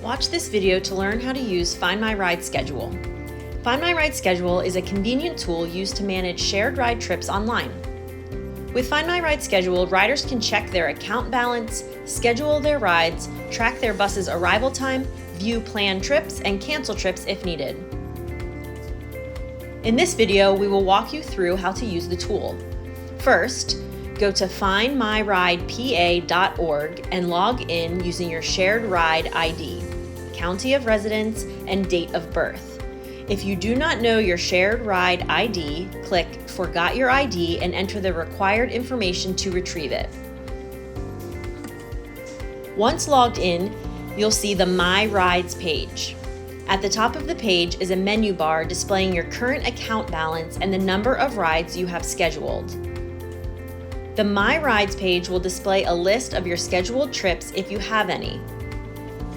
Watch this video to learn how to use FindMyRide Schedule. FindMyRide Schedule is a convenient tool used to manage shared ride trips online. With FindMyRide Schedule, riders can check their account balance, schedule their rides, track their bus's arrival time, view planned trips, and cancel trips if needed. In this video, we will walk you through how to use the tool. First, go to findmyridepa.org and log in using your shared ride ID, county of residence, and date of birth. If you do not know your shared ride ID, click Forgot Your ID and enter the required information to retrieve it. Once logged in, you'll see the My Rides page. At the top of the page is a menu bar displaying your current account balance and the number of rides you have scheduled. The My Rides page will display a list of your scheduled trips if you have any.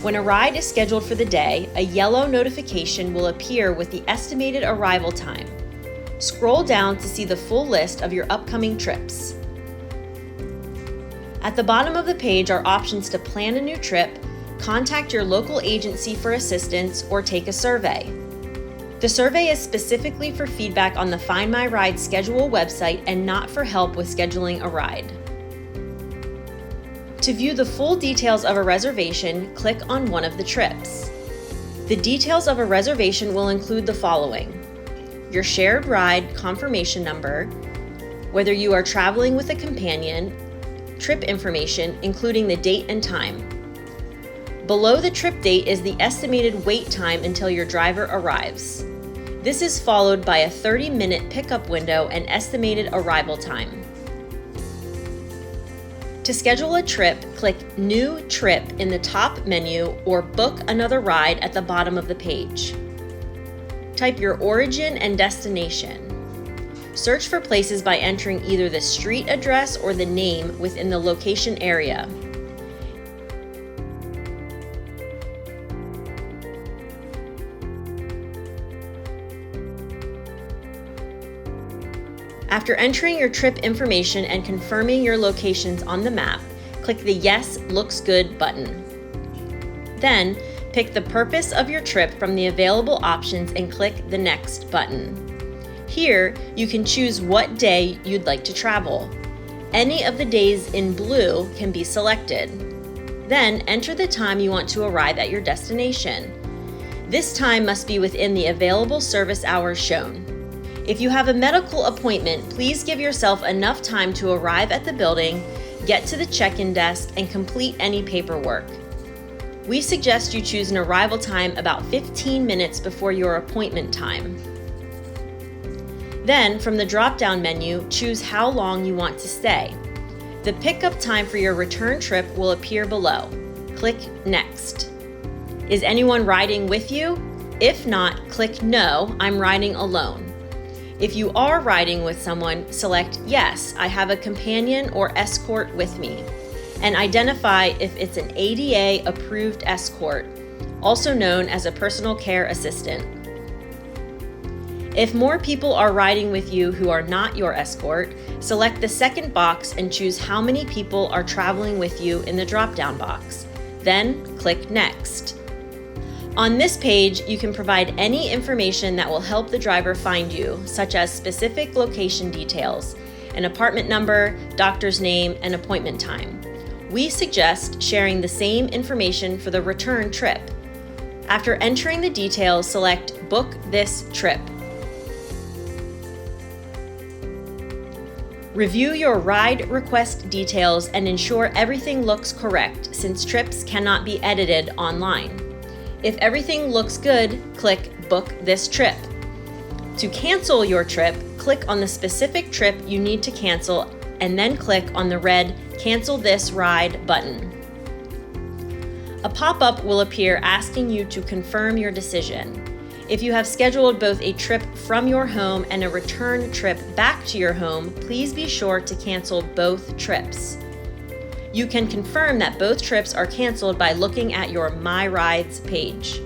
When a ride is scheduled for the day, a yellow notification will appear with the estimated arrival time. Scroll down to see the full list of your upcoming trips. At the bottom of the page are options to plan a new trip, contact your local agency for assistance, or take a survey. The survey is specifically for feedback on the FindMyRide Schedule website and not for help with scheduling a ride. To view the full details of a reservation, click on one of the trips. The details of a reservation will include the following: your shared ride confirmation number, whether you are traveling with a companion, trip information, including the date and time. Below the trip date is the estimated wait time until your driver arrives. This is followed by a 30-minute pickup window and estimated arrival time. To schedule a trip, click New Trip in the top menu or Book Another Ride at the bottom of the page. Type your origin and destination. Search for places by entering either the street address or the name within the location area. After entering your trip information and confirming your locations on the map, click the Yes Looks Good button. Then, pick the purpose of your trip from the available options and click the Next button. Here, you can choose what day you'd like to travel. Any of the days in blue can be selected. Then, enter the time you want to arrive at your destination. This time must be within the available service hours shown. If you have a medical appointment, please give yourself enough time to arrive at the building, get to the check-in desk, and complete any paperwork. We suggest you choose an arrival time about 15 minutes before your appointment time. Then, from the drop-down menu, choose how long you want to stay. The pickup time for your return trip will appear below. Click Next. Is anyone riding with you? If not, click No, I'm riding alone. If you are riding with someone, select Yes, I have a companion or escort with me, and identify if it's an ADA approved escort, also known as a personal care assistant. If more people are riding with you who are not your escort, select the second box and choose how many people are traveling with you in the drop-down box. Then click Next. On this page, you can provide any information that will help the driver find you, such as specific location details, an apartment number, doctor's name, and appointment time. We suggest sharing the same information for the return trip. After entering the details, select Book This Trip. Review your ride request details and ensure everything looks correct, since trips cannot be edited online. If everything looks good, click Book This Trip. To cancel your trip, click on the specific trip you need to cancel and then click on the red Cancel This Ride button. A pop-up will appear asking you to confirm your decision. If you have scheduled both a trip from your home and a return trip back to your home, please be sure to cancel both trips. You can confirm that both trips are canceled by looking at your My Rides page.